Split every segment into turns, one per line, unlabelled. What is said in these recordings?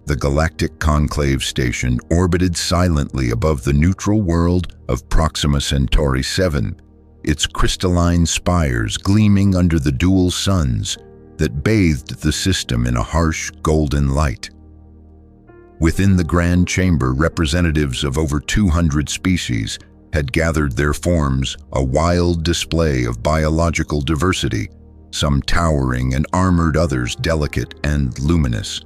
The galactic conclave station orbited silently above the neutral world of Proxima Centauri 7, its crystalline spires gleaming under the dual suns that bathed the system in a harsh golden light. Within the grand chamber, representatives of over 200 species had gathered their forms, a wild display of biological diversity, some towering and armored, others delicate and luminous.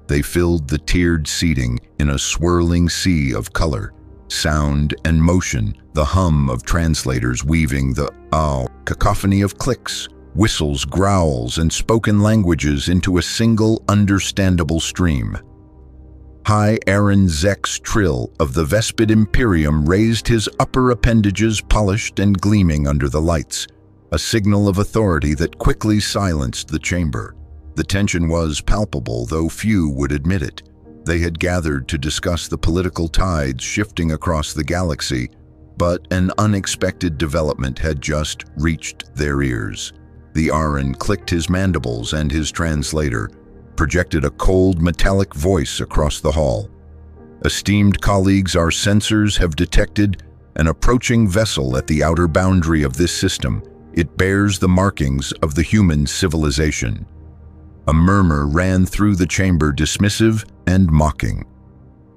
They filled the tiered seating in a swirling sea of color, sound, and motion, the hum of translators weaving the cacophony of clicks, whistles, growls, and spoken languages into a single understandable stream. High Aaron Zex Trill of the Vespid Imperium raised his upper appendages, polished and gleaming under the lights, a signal of authority that quickly silenced the chamber. The tension was palpable, though few would admit it. They had gathered to discuss the political tides shifting across the galaxy, but an unexpected development had just reached their ears. The Aran clicked his mandibles, and his translator projected a cold metallic voice across the hall. "Esteemed colleagues, our sensors have detected an approaching vessel at the outer boundary of this system. It bears the markings of the human civilization." A murmur ran through the chamber, dismissive and mocking.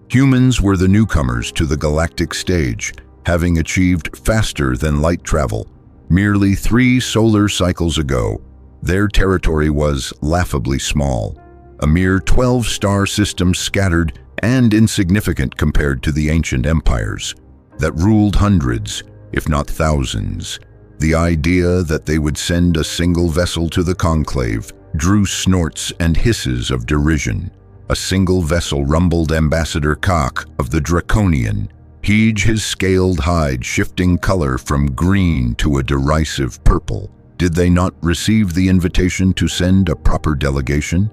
Humans were the newcomers to the galactic stage, having achieved faster than light travel. Merely 3 solar cycles ago, their territory was laughably small, a mere 12 star system scattered and insignificant compared to the ancient empires that ruled hundreds, if not thousands. The idea that they would send a single vessel to the conclave drew snorts and hisses of derision. A single vessel, rumbled Ambassador Kak of the Draconian, his scaled hide shifting color from green to a derisive purple. Did they not receive the invitation to send a proper delegation?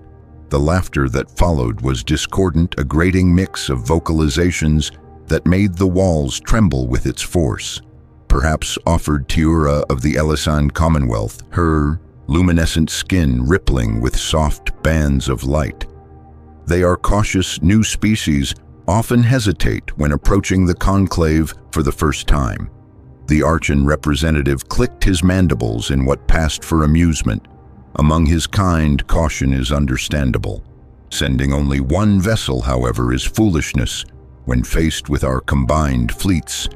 The laughter that followed was discordant, a grating mix of vocalizations that made the walls tremble with its force. Perhaps offered Tiura of the Elisan Commonwealth, her luminescent skin rippling with soft bands of light. They are cautious new species, often hesitate when approaching the conclave for the first time. The Archon representative clicked his mandibles in what passed for amusement. Among his kind, caution is understandable. Sending only one vessel, however, is foolishness when faced with our combined fleets,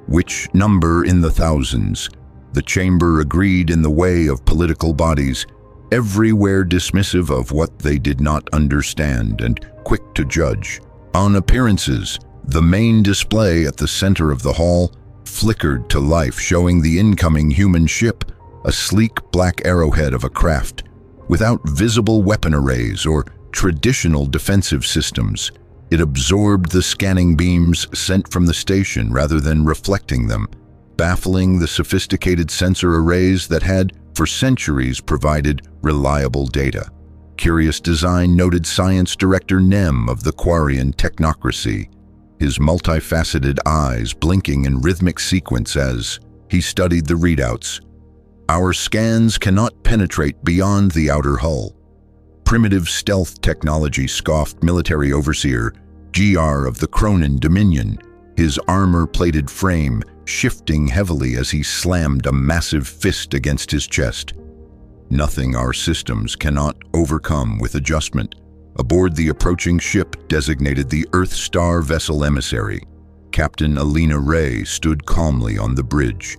which number in the thousands. The chamber agreed in the way of political bodies, everywhere dismissive of what they did not understand and quick to judge. On appearances, the main display at the center of the hall flickered to life, showing the incoming human ship, a sleek black arrowhead of a craft, without visible weapon arrays or traditional defensive systems. It absorbed the scanning beams sent from the station rather than reflecting them, baffling the sophisticated sensor arrays that had, for centuries, provided reliable data. Curious design, noted Science Director Nem of the Quarian Technocracy, his multifaceted eyes blinking in rhythmic sequence as he studied the readouts. "Our scans cannot penetrate beyond the outer hull." Primitive stealth technology, scoffed Military Overseer GR of the Cronin Dominion, his armor-plated frame shifting heavily as he slammed a massive fist against his chest. "Nothing our systems cannot overcome with adjustment." Aboard the approaching ship, designated the Earth Star Vessel Emissary, Captain Alina Ray stood calmly on the bridge,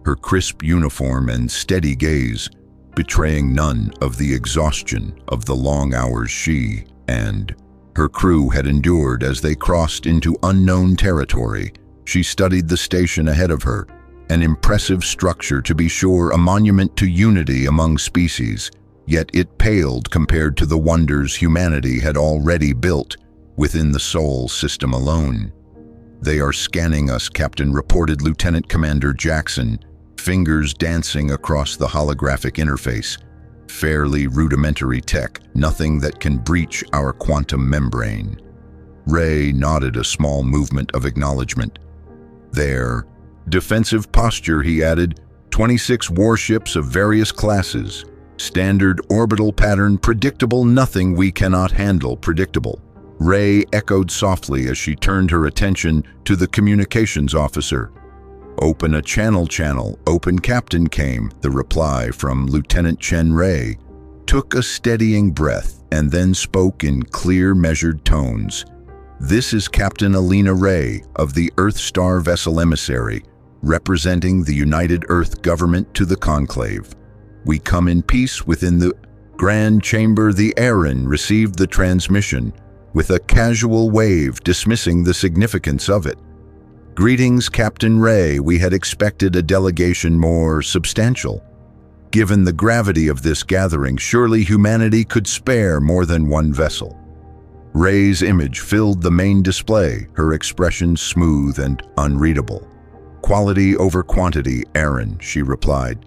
her crisp uniform and steady gaze betraying none of the exhaustion of the long hours she and her crew had endured as they crossed into unknown territory. She studied the station ahead of her, an impressive structure, to be sure, a monument to unity among species, yet it paled compared to the wonders humanity had already built within the Sol system alone. "They are scanning us," Captain reported Lieutenant Commander Jackson, fingers dancing across the holographic interface. "Fairly rudimentary tech, nothing that can breach our quantum membrane." Ray nodded a small movement of acknowledgement. "Their defensive posture," he added, 26 warships of various classes. Standard orbital pattern, predictable, nothing we cannot handle, predictable. Ray echoed softly as she turned her attention to the communications officer. "Open a channel, open Captain," came the reply from Lieutenant Chen. Ray took a steadying breath and then spoke in clear, measured tones. "This is Captain Alina Ray of the Earthstar Vessel Emissary, representing the United Earth Government to the Conclave. We come in peace within the Grand Chamber." The Aaron received the transmission with a casual wave, dismissing the significance of it. "Greetings, Captain Ray. We had expected a delegation more substantial. Given the gravity of this gathering, surely humanity could spare more than one vessel." Ray's image filled the main display, her expression smooth and unreadable. "Quality over quantity, Aaron," she replied.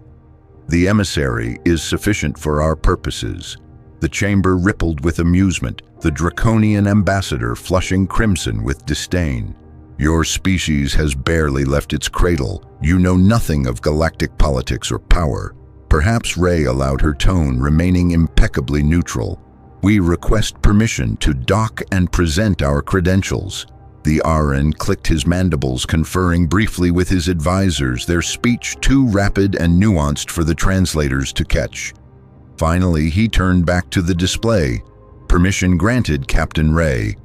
"The emissary is sufficient for our purposes." The chamber rippled with amusement, the draconian ambassador flushing crimson with disdain. "Your species has barely left its cradle. You know nothing of galactic politics or power." Perhaps Ray allowed her tone, remaining impeccably neutral. "We request permission to dock and present our credentials." The Aaron clicked his mandibles, conferring briefly with his advisors, their speech too rapid and nuanced for the translators to catch. Finally, he turned back to the display. "Permission granted, Captain Ray.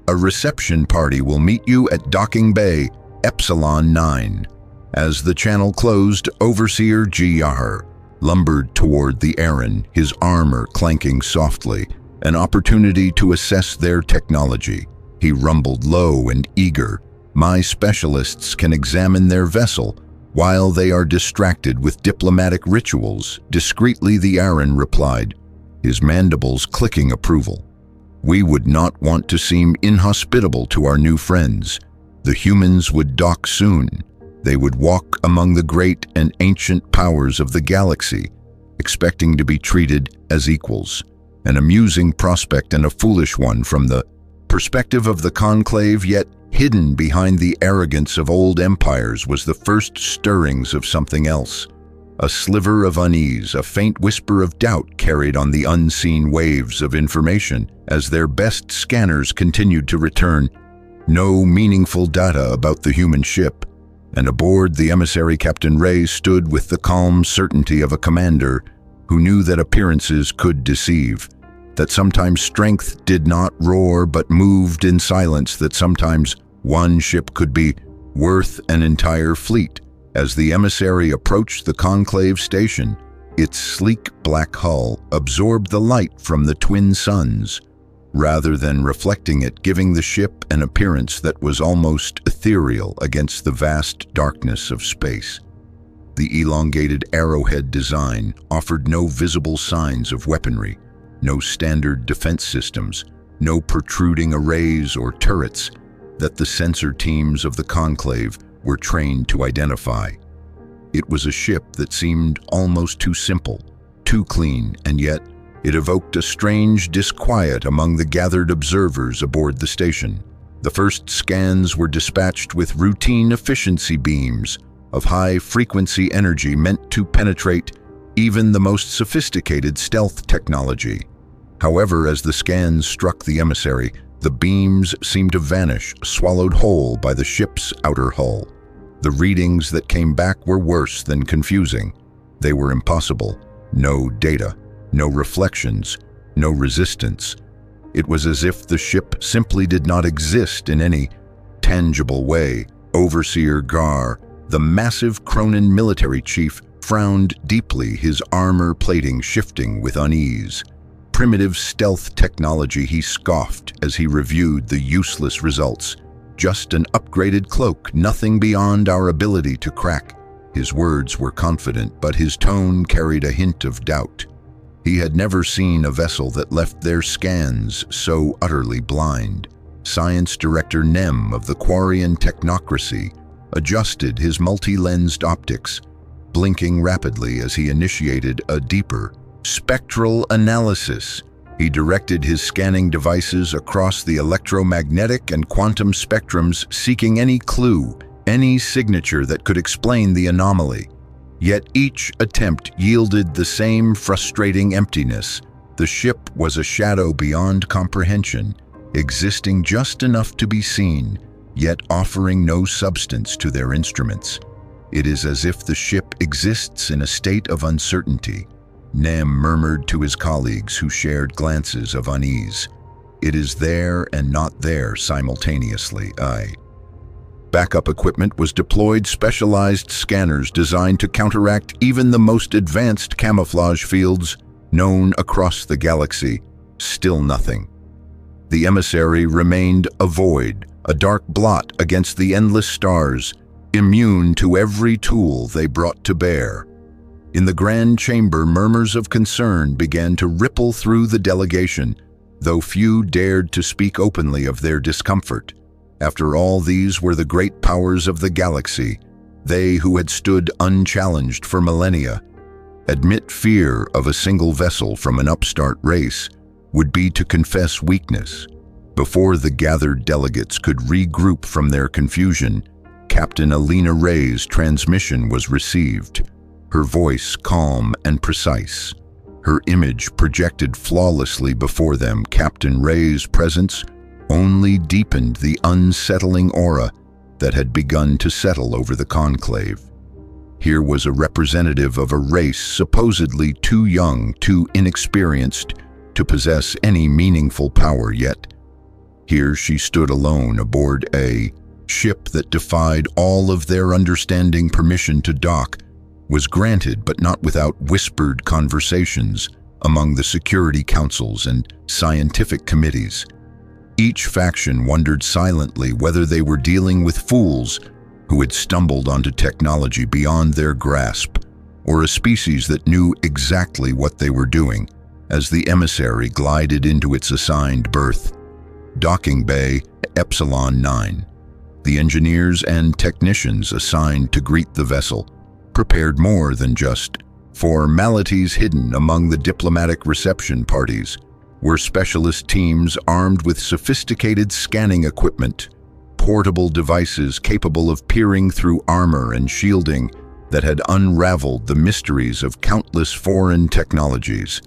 A reception party will meet you at Docking Bay, Epsilon 9. As the channel closed, Overseer G.R. lumbered toward the Aaron, his armor clanking softly, an opportunity to assess their technology. He rumbled low and eager. "My specialists can examine their vessel while they are distracted with diplomatic rituals," discreetly the Aaron replied, his mandibles clicking approval. "We would not want to seem inhospitable to our new friends. The humans would dock soon. They would walk among the great and ancient powers of the galaxy, expecting to be treated as equals. An amusing prospect and a foolish one from the perspective of the Conclave, yet hidden behind the arrogance of old empires was the first stirrings of something else. A sliver of unease, a faint whisper of doubt carried on the unseen waves of information as their best scanners continued to return no meaningful data about the human ship. And aboard the emissary, Captain Ray stood with the calm certainty of a commander who knew that appearances could deceive, that sometimes strength did not roar but moved in silence, that sometimes one ship could be worth an entire fleet. As the emissary approached the Conclave station, its sleek black hull absorbed the light from the twin suns, rather than reflecting it, giving the ship an appearance that was almost ethereal against the vast darkness of space. The elongated arrowhead design offered no visible signs of weaponry, no standard defense systems, no protruding arrays or turrets that the sensor teams of the Conclave were trained to identify. It was a ship that seemed almost too simple, too clean, and yet it evoked a strange disquiet among the gathered observers aboard the station. The first scans were dispatched with routine efficiency beams of high-frequency energy meant to penetrate even the most sophisticated stealth technology. However, as the scans struck the emissary, the beams seemed to vanish, swallowed whole by the ship's outer hull. The readings that came back were worse than confusing. They were impossible. No data, no reflections, no resistance. It was as if the ship simply did not exist in any tangible way. Overseer Gar, the massive Cronin military chief, frowned deeply, his armor plating shifting with unease. Primitive stealth technology, he scoffed as he reviewed the useless results. Just an upgraded cloak, nothing beyond our ability to crack. His words were confident, but his tone carried a hint of doubt. He had never seen a vessel that left their scans so utterly blind. Science Director Nem of the Quarian Technocracy adjusted his multi-lensed optics, blinking rapidly as he initiated a deeper spectral analysis. He directed his scanning devices across the electromagnetic and quantum spectrums, seeking any clue, any signature that could explain the anomaly. Yet each attempt yielded the same frustrating emptiness. The ship was a shadow beyond comprehension, existing just enough to be seen, yet offering no substance to their instruments. It is as if the ship exists in a state of uncertainty. Nem murmured to his colleagues, who shared glances of unease. It is there and not there simultaneously. Backup equipment was deployed, specialized scanners designed to counteract even the most advanced camouflage fields known across the galaxy. Still nothing. The emissary remained a void, a dark blot against the endless stars, immune to every tool they brought to bear. In the grand chamber, murmurs of concern began to ripple through the delegation, though few dared to speak openly of their discomfort. After all, these were the great powers of the galaxy, they who had stood unchallenged for millennia. Admit fear of a single vessel from an upstart race would be to confess weakness. Before the gathered delegates could regroup from their confusion, Captain Alina Ray's transmission was received, her voice calm and precise. Her image projected flawlessly before them. Captain Ray's presence only deepened the unsettling aura that had begun to settle over the conclave. Here was a representative of a race supposedly too young, too inexperienced to possess any meaningful power, yet here she stood alone aboard a ship that defied all of their understanding. Permission to dock was granted, but not without whispered conversations among the security councils and scientific committees. Each faction wondered silently whether they were dealing with fools who had stumbled onto technology beyond their grasp, or a species that knew exactly what they were doing. As the emissary glided into its assigned berth, Docking Bay, Epsilon 9, the engineers and technicians assigned to greet the vessel prepared more than just formalities. Hidden among the diplomatic reception parties were specialist teams armed with sophisticated scanning equipment, portable devices capable of peering through armor and shielding that had unraveled the mysteries of countless foreign technologies.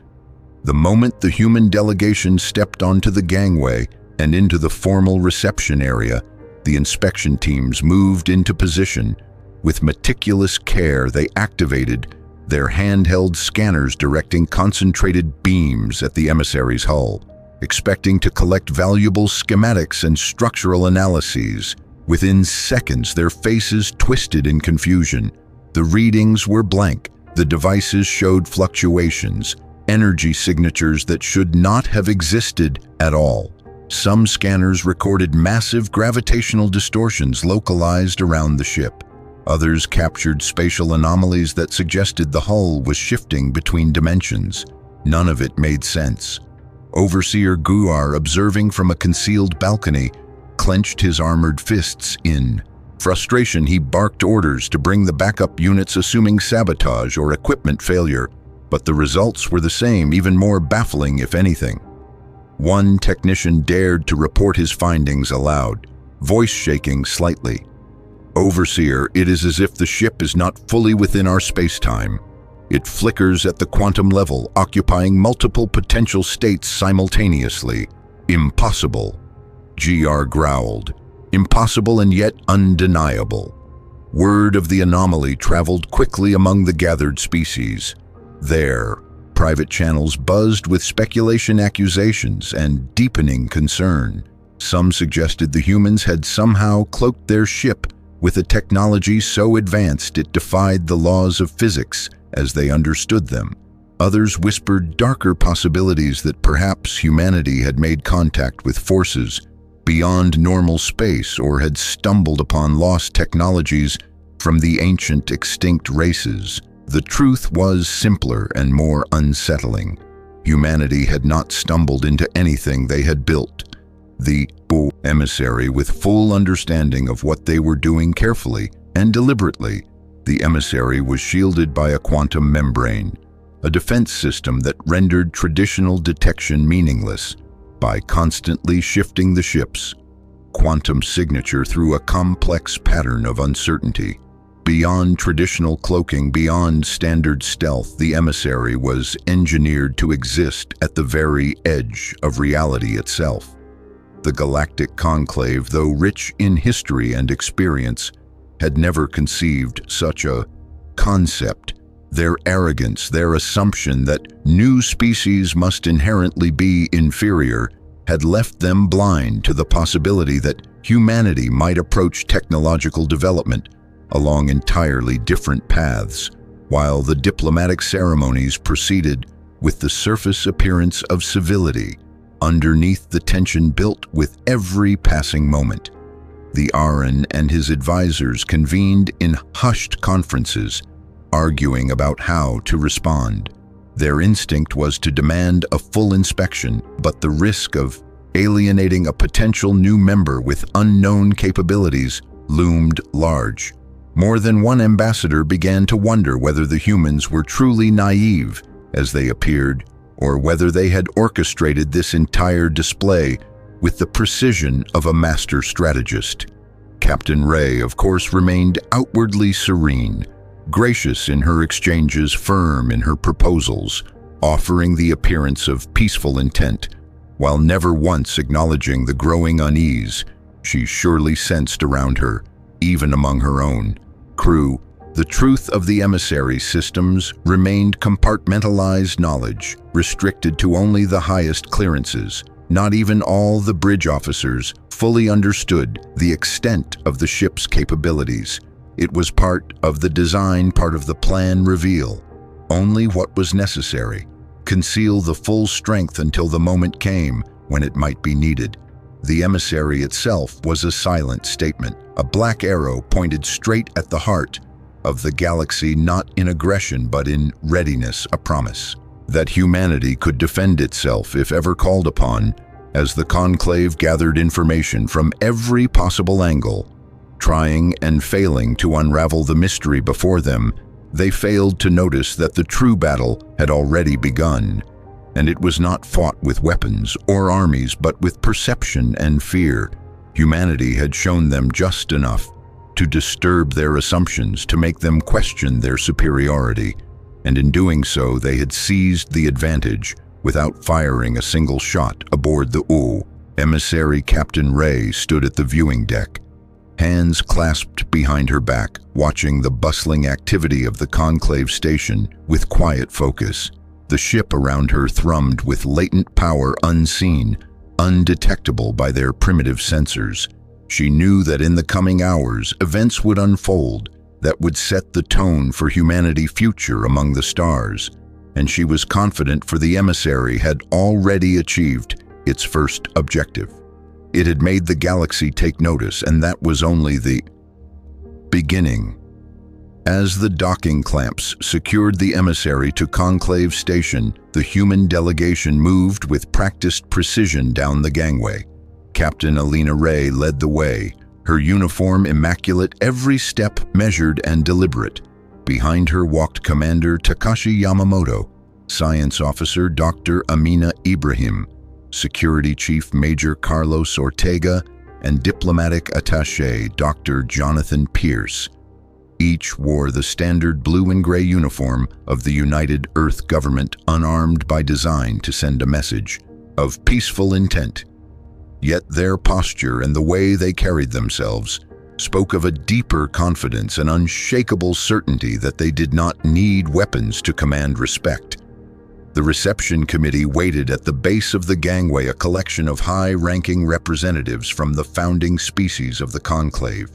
The moment the human delegation stepped onto the gangway and into the formal reception area, the inspection teams moved into position. With meticulous care, they activated their handheld scanners, directing concentrated beams at the emissary's hull, expecting to collect valuable schematics and structural analyses. Within seconds, their faces twisted in confusion. The readings were blank. The devices showed fluctuations, energy signatures that should not have existed at all. Some scanners recorded massive gravitational distortions localized around the ship. Others captured spatial anomalies that suggested the hull was shifting between dimensions. None of it made sense. Overseer Guar, observing from a concealed balcony, clenched his armored fists in frustration. He barked orders to bring the backup units, assuming sabotage or equipment failure, but the results were the same, even more baffling if anything. One technician dared to report his findings aloud, voice shaking slightly. "Overseer, it is as if the ship is not fully within our space-time. It flickers at the quantum level, occupying multiple potential states simultaneously. Impossible." GR growled. Impossible and yet undeniable. Word of the anomaly traveled quickly among the gathered species. There, private channels buzzed with speculation, accusations, and deepening concern. Some suggested the humans had somehow cloaked their ship with a technology so advanced it defied the laws of physics as they understood them. Others whispered darker possibilities, that perhaps humanity had made contact with forces beyond normal space, or had stumbled upon lost technologies from the ancient extinct races. The truth was simpler and more unsettling. Humanity had not stumbled into anything they had built. The emissary, with full understanding of what they were doing, carefully and deliberately, the emissary was shielded by a quantum membrane, a defense system that rendered traditional detection meaningless by constantly shifting the ship's quantum signature through a complex pattern of uncertainty. Beyond traditional cloaking, beyond standard stealth, the emissary was engineered to exist at the very edge of reality itself. The Galactic Conclave, though rich in history and experience, had never conceived such a concept. Their arrogance, their assumption that new species must inherently be inferior, had left them blind to the possibility that humanity might approach technological development along entirely different paths, while the diplomatic ceremonies proceeded with the surface appearance of civility. Underneath, the tension built with every passing moment. The Aran and his advisors convened in hushed conferences, arguing about how to respond. Their instinct was to demand a full inspection, but the risk of alienating a potential new member with unknown capabilities loomed large. More than one ambassador began to wonder whether the humans were truly naive as they appeared, or whether they had orchestrated this entire display with the precision of a master strategist. Captain Ray, of course, remained outwardly serene, gracious in her exchanges, firm in her proposals, offering the appearance of peaceful intent, while never once acknowledging the growing unease she surely sensed around her, even among her own crew. The truth of the emissary systems remained compartmentalized knowledge, restricted to only the highest clearances. Not even all the bridge officers fully understood the extent of the ship's capabilities. It was part of the design, part of the plan. Reveal only what was necessary. Conceal the full strength until the moment came when it might be needed. The emissary itself was a silent statement, a black arrow pointed straight at the heart of the galaxy, not in aggression but in readiness, a promise that humanity could defend itself if ever called upon. As the Conclave gathered information from every possible angle, trying and failing to unravel the mystery before them, they failed to notice that the true battle had already begun, and it was not fought with weapons or armies but with perception and fear. Humanity had shown them just enough to disturb their assumptions, to make them question their superiority, and in doing so they had seized the advantage without firing a single shot aboard the U. Emissary Captain Ray stood at the viewing deck, hands clasped behind her back, watching the bustling activity of the Conclave station with quiet focus. The ship around her thrummed with latent power, unseen, undetectable by their primitive sensors. She knew that in the coming hours, events would unfold that would set the tone for humanity's future among the stars, and she was confident, for the emissary had already achieved its first objective. It had made the galaxy take notice, and that was only the beginning. As the docking clamps secured the emissary to Conclave Station, the human delegation moved with practiced precision down the gangway. Captain Alina Ray led the way, her uniform immaculate, every step measured and deliberate. Behind her walked Commander Takashi Yamamoto, Science Officer Dr. Amina Ibrahim, Security Chief Major Carlos Ortega, and Diplomatic Attaché Dr. Jonathan Pierce. Each wore the standard blue and gray uniform of the United Earth government, unarmed by design to send a message of peaceful intent. Yet their posture and the way they carried themselves spoke of a deeper confidence, an unshakable certainty that they did not need weapons to command respect. The reception committee waited at the base of the gangway, a collection of high-ranking representatives from the founding species of the Conclave.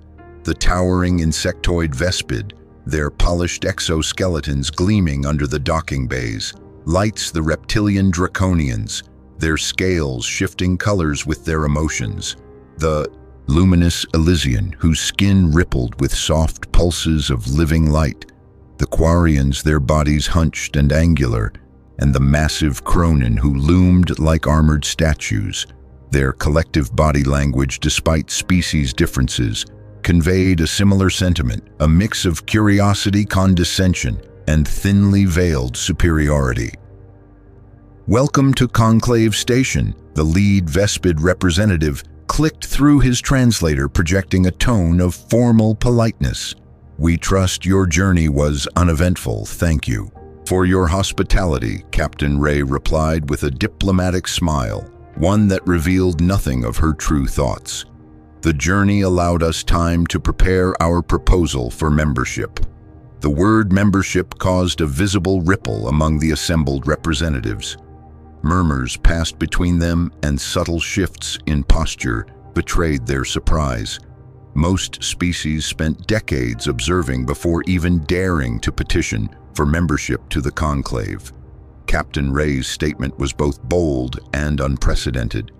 The towering insectoid Vespid, their polished exoskeletons gleaming under the docking bays, lights the reptilian Draconians, their scales shifting colors with their emotions. The luminous Elysian, whose skin rippled with soft pulses of living light. The Quarians, their bodies hunched and angular, and the massive Cronin, who loomed like armored statues. Their collective body language, despite species differences, conveyed a similar sentiment, a mix of curiosity, condescension, and thinly veiled superiority. "Welcome to Conclave Station," the lead Vespid representative clicked through his translator, projecting a tone of formal politeness. "We trust your journey was uneventful. Thank you for your hospitality," Captain Ray replied with a diplomatic smile. one that revealed nothing of her true thoughts. The journey allowed us time to prepare our proposal for membership. The word membership caused a visible ripple among the assembled representatives. Murmurs passed between them, and subtle shifts in posture betrayed their surprise. Most species spent decades observing before even daring to petition for membership to the conclave. Captain Ray's statement was both bold and unprecedented.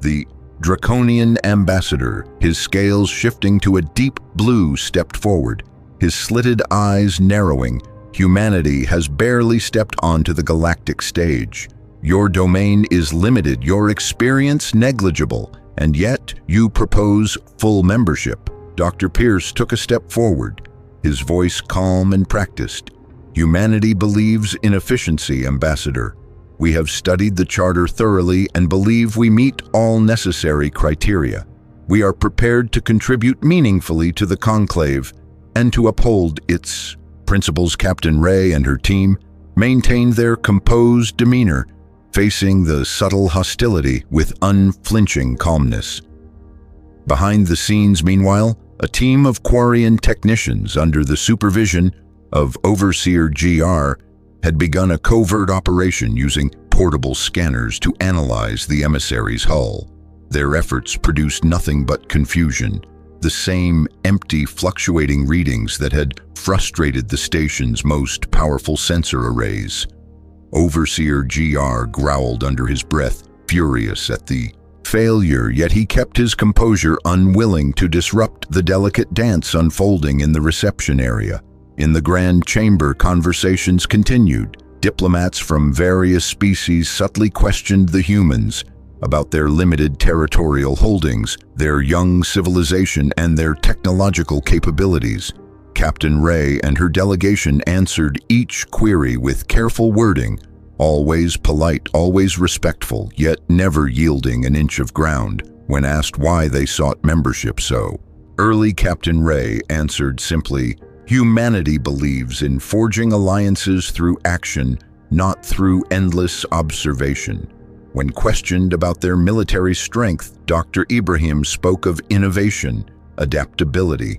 The draconian ambassador, his scales shifting to a deep blue, stepped forward, his slitted eyes narrowing. Humanity has barely stepped onto the galactic stage. Your domain is limited, your experience negligible, and yet you propose full membership. Dr. Pierce took a step forward, his voice calm and practiced. Humanity believes in efficiency, Ambassador. We have studied the Charter thoroughly and believe we meet all necessary criteria. We are prepared to contribute meaningfully to the conclave and to uphold its principles. Captain Ray and her team maintained their composed demeanor, facing the subtle hostility with unflinching calmness. Behind the scenes, meanwhile, a team of Quarian technicians under the supervision of Overseer GR had begun a covert operation using portable scanners to analyze the emissary's hull. Their efforts produced nothing but confusion, the same empty, fluctuating readings that had frustrated the station's most powerful sensor arrays. Overseer GR growled under his breath, furious at the failure, yet he kept his composure, unwilling to disrupt the delicate dance unfolding in the reception area. In the Grand Chamber, conversations continued. Diplomats from various species subtly questioned the humans about their limited territorial holdings, their young civilization, and their technological capabilities. Captain Ray and her delegation answered each query with careful wording, always polite, always respectful, yet never yielding an inch of ground when asked why they sought membership. So, early Captain Ray answered simply, "Humanity believes in forging alliances through action, not through endless observation." When questioned about their military strength, Dr. Ibrahim spoke of innovation, adaptability,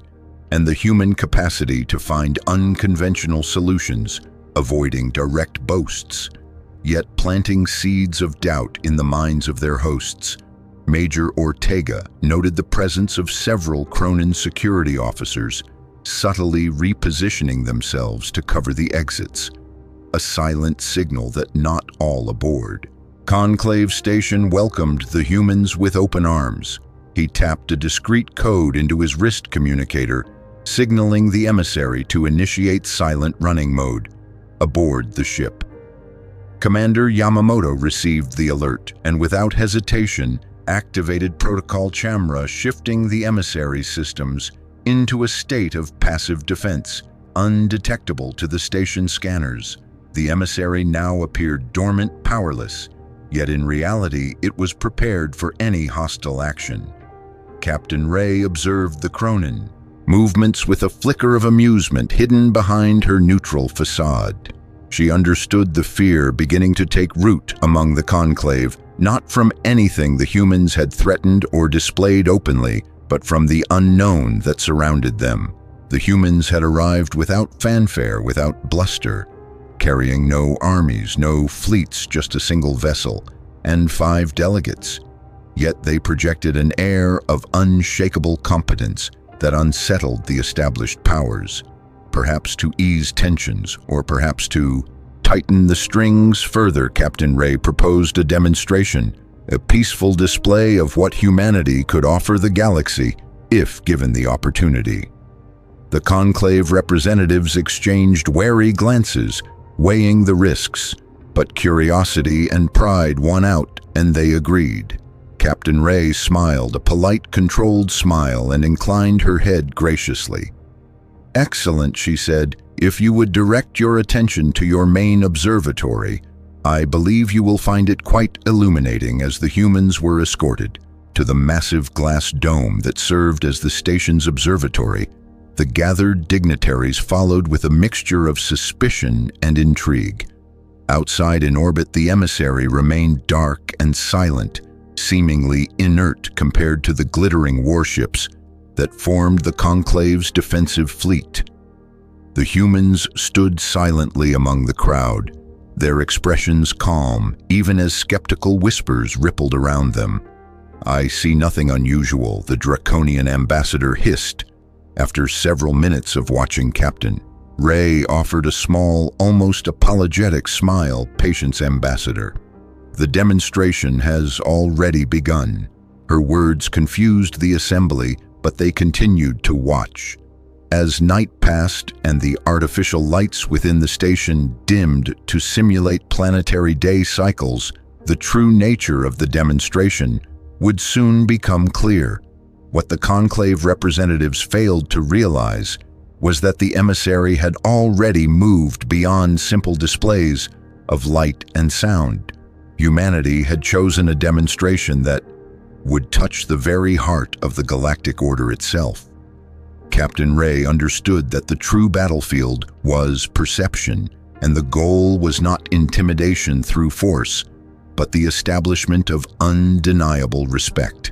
and the human capacity to find unconventional solutions, avoiding direct boasts, yet planting seeds of doubt in the minds of their hosts. Major Ortega noted the presence of several Cronin security officers, subtly repositioning themselves to cover the exits, a silent signal that not all aboard. Conclave Station welcomed the humans with open arms. He tapped a discreet code into his wrist communicator, signaling the emissary to initiate silent running mode aboard the ship. Commander Yamamoto received the alert and without hesitation activated Protocol Chamra, shifting the emissary systems into a state of passive defense, undetectable to the station scanners. The emissary now appeared dormant, powerless, yet in reality it was prepared for any hostile action. Captain Ray observed the Cronin, movements with a flicker of amusement hidden behind her neutral facade. She understood the fear beginning to take root among the conclave, not from anything the humans had threatened or displayed openly, but from the unknown that surrounded them. The humans had arrived without fanfare, without bluster, carrying no armies, no fleets, just a single vessel, and 5 delegates. Yet they projected an air of unshakable competence that unsettled the established powers, perhaps to ease tensions, or perhaps to tighten the strings further. Captain Ray proposed a demonstration, a peaceful display of what humanity could offer the galaxy if given the opportunity. The conclave representatives exchanged wary glances, weighing the risks, but curiosity and pride won out, and they agreed. Captain Ray smiled, a polite, controlled smile, and inclined her head graciously. "Excellent," she said. "If you would direct your attention to your main observatory, I believe you will find it quite illuminating." As the humans were escorted to the massive glass dome that served as the station's observatory, the gathered dignitaries followed with a mixture of suspicion and intrigue. Outside in orbit, the emissary remained dark and silent, seemingly inert compared to the glittering warships that formed the Conclave's defensive fleet. The humans stood silently among the crowd, their expressions calm, even as skeptical whispers rippled around them. "I see nothing unusual," the draconian ambassador hissed. After several minutes of watching Captain Ray offered a small, almost apologetic smile. "Patience, Ambassador. The demonstration has already begun." Her words confused the assembly, but they continued to watch. As night passed and the artificial lights within the station dimmed to simulate planetary day cycles, the true nature of the demonstration would soon become clear. What the Conclave representatives failed to realize was that the emissary had already moved beyond simple displays of light and sound. Humanity had chosen a demonstration that would touch the very heart of the galactic order itself. Captain Ray understood that the true battlefield was perception, and the goal was not intimidation through force, but the establishment of undeniable respect.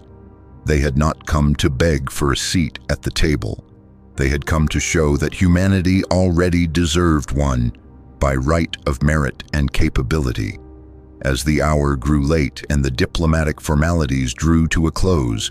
They had not come to beg for a seat at the table. They had come to show that humanity already deserved one by right of merit and capability. As the hour grew late and the diplomatic formalities drew to a close,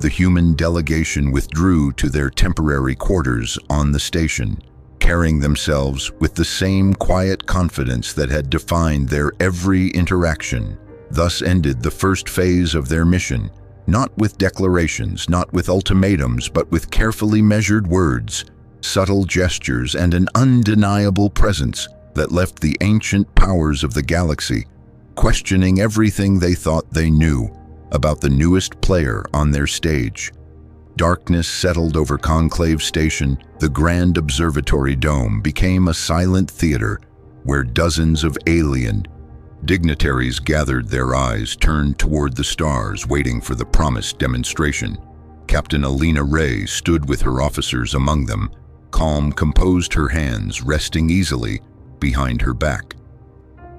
the human delegation withdrew to their temporary quarters on the station, carrying themselves with the same quiet confidence that had defined their every interaction. Thus ended the first phase of their mission, not with declarations, not with ultimatums, but with carefully measured words, subtle gestures, and an undeniable presence that left the ancient powers of the galaxy questioning everything they thought they knew about the newest player on their stage. Darkness settled over Conclave Station. The grand observatory dome became a silent theater where dozens of alien dignitaries gathered, their eyes turned toward the stars, waiting for the promised demonstration. Captain Alina Ray stood with her officers among them, calm, composed, her hands resting easily behind her back.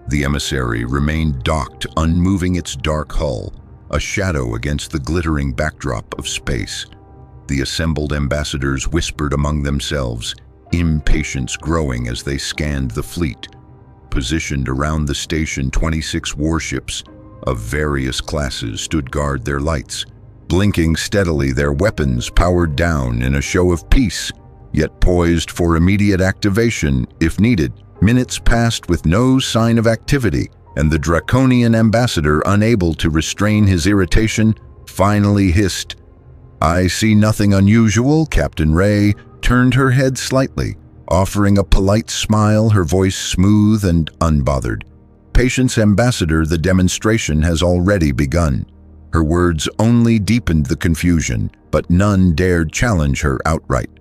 The emissary remained docked, unmoving, its dark hull a shadow against the glittering backdrop of space. The assembled ambassadors whispered among themselves, impatience growing as they scanned the fleet. Positioned around the station, 26 warships of various classes stood guard, their lights blinking steadily, their weapons powered down in a show of peace, yet poised for immediate activation if needed. Minutes passed with no sign of activity, and the draconian ambassador, unable to restrain his irritation, finally hissed, "I see nothing unusual." Captain Ray turned her head slightly, offering a polite smile, her voice smooth and unbothered. "Patience, Ambassador, the demonstration has already begun." Her words only deepened the confusion, but none dared challenge her outright.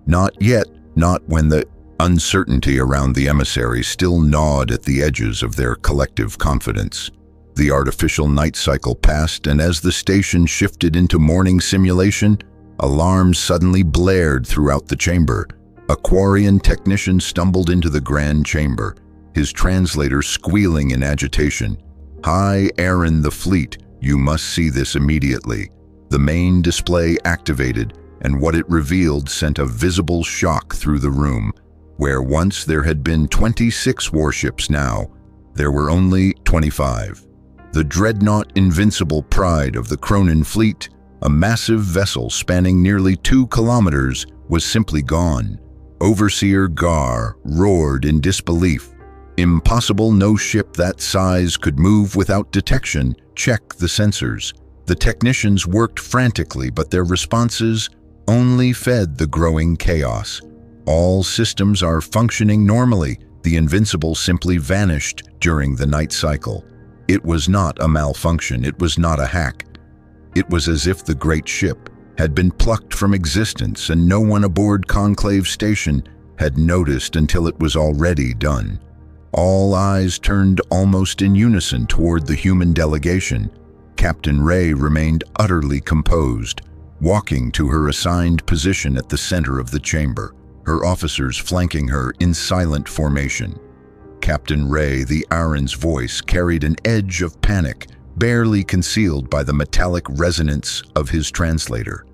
Not yet, not when the uncertainty around the emissary still gnawed at the edges of their collective confidence. The artificial night cycle passed, and as the station shifted into morning simulation, alarms suddenly blared throughout the chamber. A Quarian technician stumbled into the grand chamber, his translator squealing in agitation. "Hi, Aaron, the fleet. You must see this immediately." The main display activated, and what it revealed sent a visible shock through the room. Where once there had been 26 warships, now there were only 25. The dreadnought Invincible Pride of the Cronin fleet, a massive vessel spanning nearly 2 kilometers, was simply gone. Overseer Gar roared in disbelief. "Impossible, no ship that size could move without detection. Check the sensors." The technicians worked frantically, but their responses only fed the growing chaos. "All systems are functioning normally." The Invincible simply vanished during the night cycle. It was not a malfunction, it was not a hack. It was as if the great ship had been plucked from existence, and no one aboard Conclave Station had noticed until it was already done. All eyes turned almost in unison toward the human delegation. Captain Ray remained utterly composed, walking to her assigned position at the center of the chamber, her officers flanking her in silent formation. Captain Ray, the Aran's voice carried an edge of panic, barely concealed by the metallic resonance of his translator.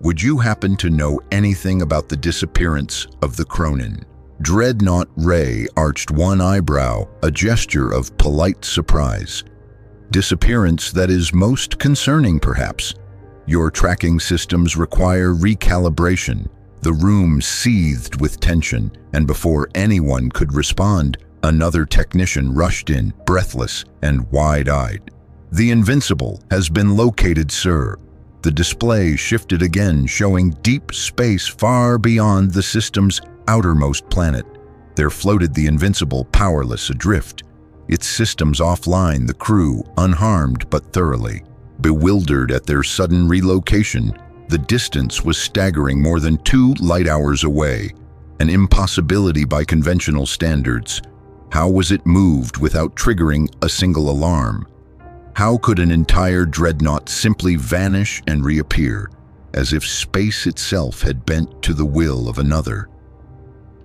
"Would you happen to know anything about the disappearance of the Cronin?" Dreadnought Ray arched one eyebrow, a gesture of polite surprise. "Disappearance that is most concerning, perhaps. Your tracking systems require recalibration." The room seethed with tension, and before anyone could respond, another technician rushed in, breathless and wide-eyed. "The Invincible has been located, sir." The display shifted again, showing deep space far beyond the system's outermost planet. There floated the Invincible, powerless adrift, its systems offline, the crew unharmed but thoroughly. Bewildered at their sudden relocation, the distance was staggering, more than 2 light hours away, an impossibility by conventional standards. How was it moved without triggering a single alarm? How could an entire dreadnought simply vanish and reappear, as if space itself had bent to the will of another?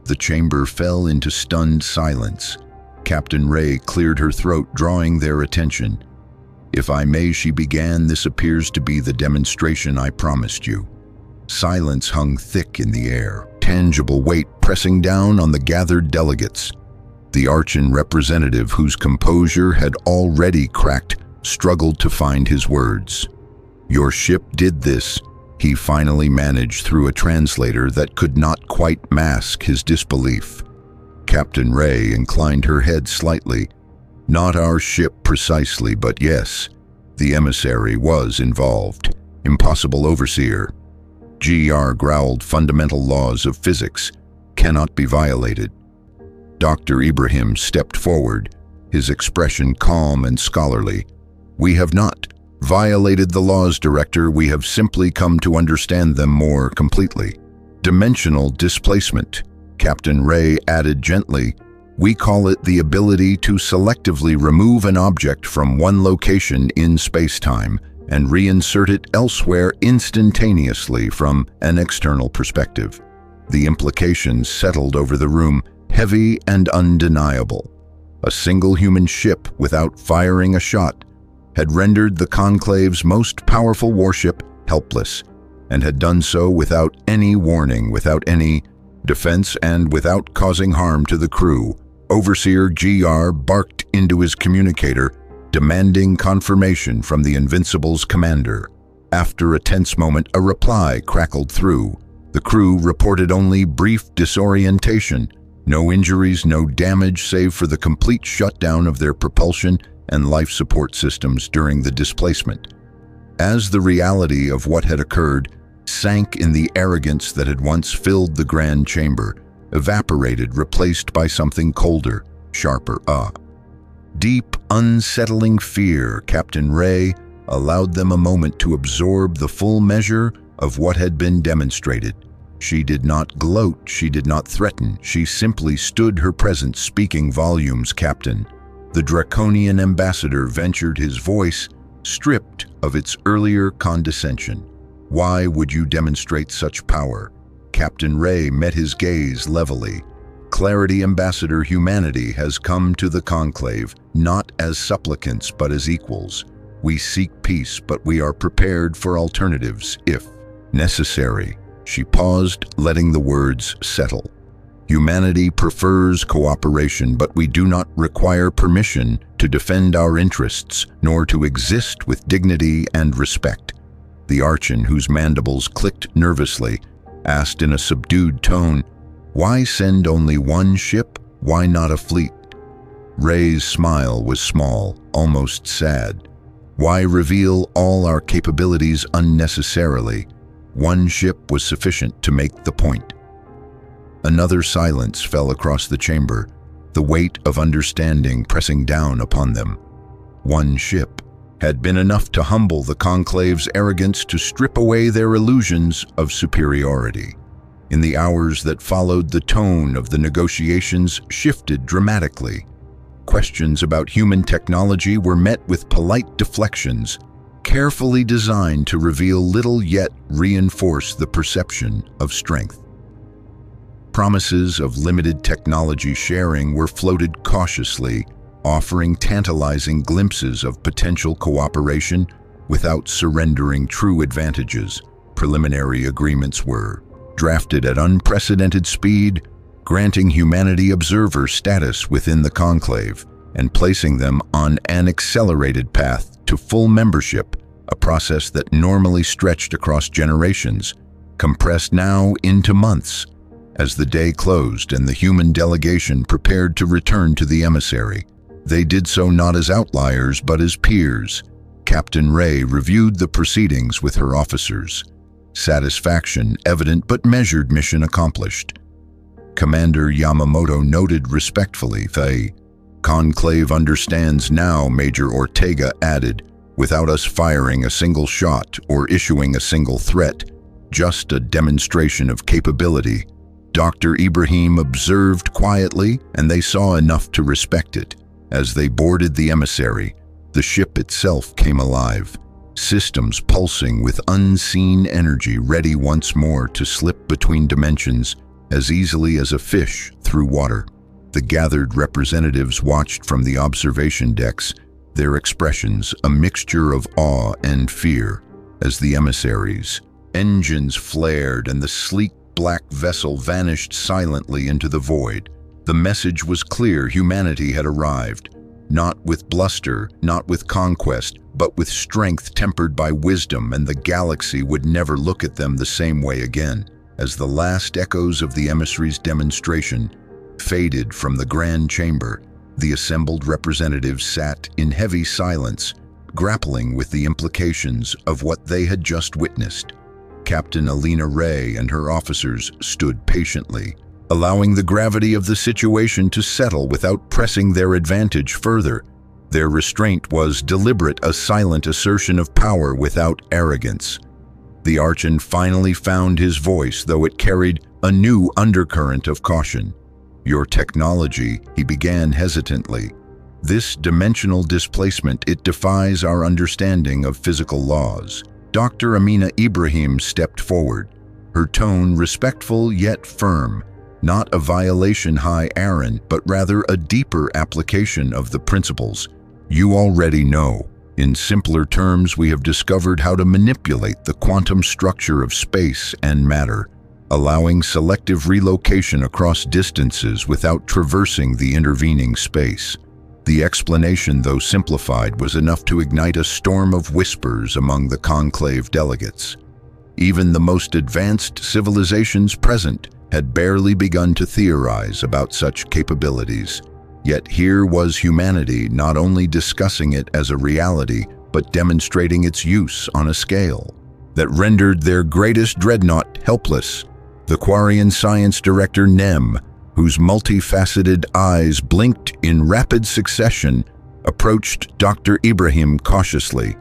The chamber fell into stunned silence. Captain Ray cleared her throat, drawing their attention. "If I may," she began, "this appears to be the demonstration I promised you." Silence hung thick in the air, tangible weight pressing down on the gathered delegates. The Archan representative, whose composure had already cracked, struggled to find his words. "Your ship did this," he finally managed through a translator that could not quite mask his disbelief. Captain Ray inclined her head slightly. "Not our ship precisely, but yes, the emissary was involved. Impossible, Overseer." GR growled, "Fundamental laws of physics cannot be violated." Dr. Ibrahim stepped forward, his expression calm and scholarly. "We have not violated the laws, Director. We have simply come to understand them more completely." "Dimensional displacement," Captain Ray added gently. "We call it the ability to selectively remove an object from one location in space-time and reinsert it elsewhere instantaneously from an external perspective." The implications settled over the room, heavy and undeniable. A single human ship, without firing a shot, had rendered the Conclave's most powerful warship helpless, and had done so without any warning, without any defense, and without causing harm to the crew. Overseer GR barked into his communicator, demanding confirmation from the Invincible's commander. After a tense moment, a reply crackled through. The crew reported only brief disorientation, no injuries, no damage save for the complete shutdown of their propulsion and life support systems during the displacement. As the reality of what had occurred sank in, the arrogance that had once filled the grand chamber evaporated, replaced by something colder, sharper, deep, unsettling fear. Captain Ray allowed them a moment to absorb the full measure of what had been demonstrated. She did not gloat, she did not threaten, she simply stood her presence speaking volumes. "Captain," the Draconian ambassador ventured his voice, stripped of its earlier condescension. "Why would you demonstrate such power?" Captain Ray met his gaze levelly. "Clarity, Ambassador. Humanity has come to the Conclave, not as supplicants but as equals. We seek peace, but we are prepared for alternatives, if necessary." She paused, letting the words settle. "Humanity prefers cooperation, but we do not require permission to defend our interests, nor to exist with dignity and respect." The Archan, whose mandibles clicked nervously, asked in a subdued tone, "Why send only one ship? Why not a fleet?" Ray's smile was small, almost sad. "Why reveal all our capabilities unnecessarily? One ship was sufficient to make the point." Another silence fell across the chamber, the weight of understanding pressing down upon them. One ship had been enough to humble the Conclave's arrogance, to strip away their illusions of superiority. In the hours that followed, the tone of the negotiations shifted dramatically. Questions about human technology were met with polite deflections, carefully designed to reveal little yet reinforce the perception of strength. Promises of limited technology sharing were floated cautiously, offering tantalizing glimpses of potential cooperation without surrendering true advantages. Preliminary agreements were drafted at unprecedented speed, granting humanity observer status within the conclave and placing them on an accelerated path to full membership, a process that normally stretched across generations, compressed now into months. As the day closed and the human delegation prepared to return to the emissary, they did so not as outliers but as peers. Captain Ray reviewed the proceedings with her officers. Satisfaction evident but measured, mission accomplished. Commander Yamamoto noted respectfully, "The conclave understands now," Major Ortega added, "without us firing a single shot or issuing a single threat, just a demonstration of capability." Dr. Ibrahim observed quietly, and they saw enough to respect it. As they boarded the emissary, the ship itself came alive, systems pulsing with unseen energy, ready once more to slip between dimensions as easily as a fish through water. The gathered representatives watched from the observation decks, their expressions a mixture of awe and fear, as the emissaries' engines flared and the sleek black vessel vanished silently into the void. The message was clear: humanity had arrived, not with bluster, not with conquest, but with strength tempered by wisdom, and the galaxy would never look at them the same way again. As the last echoes of the emissary's demonstration faded from the grand chamber, the assembled representatives sat in heavy silence, grappling with the implications of what they had just witnessed. Captain Alina Ray and her officers stood patiently, allowing the gravity of the situation to settle without pressing their advantage further. Their restraint was deliberate, a silent assertion of power without arrogance. The Archon finally found his voice, though it carried a new undercurrent of caution. "Your technology," he began hesitantly. "This dimensional displacement, it defies our understanding of physical laws." Dr. Amina Ibrahim stepped forward, her tone respectful yet firm. "Not a violation, High Aaron, but rather a deeper application of the principles you already know. In simpler terms, we have discovered how to manipulate the quantum structure of space and matter, allowing selective relocation across distances without traversing the intervening space." The explanation, though simplified, was enough to ignite a storm of whispers among the conclave delegates. Even the most advanced civilizations present had barely begun to theorize about such capabilities. Yet here was humanity not only discussing it as a reality, but demonstrating its use on a scale that rendered their greatest dreadnought helpless. The Quarian Science Director Nem, whose multifaceted eyes blinked in rapid succession, approached Dr. Ibrahim cautiously.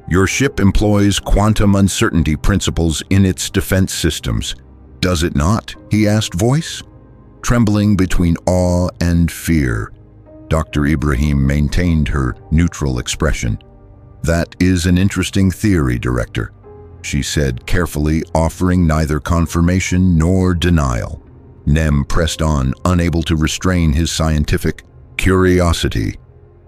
"Your ship employs quantum uncertainty principles in its defense systems, does it not?" he asked, voice trembling between awe and fear. Dr. Ibrahim maintained her neutral expression. "That is an interesting theory, Director," she said carefully, offering neither confirmation nor denial. Nem pressed on, unable to restrain his scientific curiosity.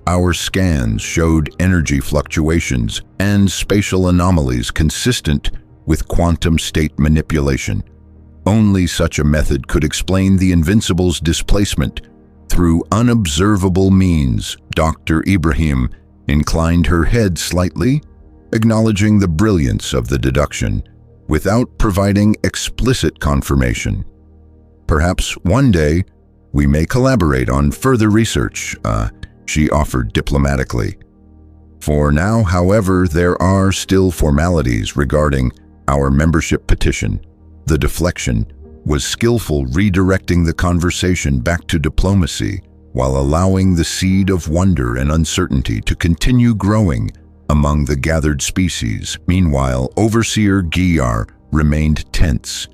"Our scans showed energy fluctuations and spatial anomalies consistent with quantum state manipulation. Only such a method could explain the Invincible's displacement through unobservable means." Dr. Ibrahim inclined her head slightly, acknowledging the brilliance of the deduction, without providing explicit confirmation. "Perhaps one day we may collaborate on further research," she offered diplomatically. "For now, however, there are still formalities regarding our membership petition." The deflection was skillful, redirecting the conversation back to diplomacy while allowing the seed of wonder and uncertainty to continue growing among the gathered species. Meanwhile, Overseer Giyar remained tense,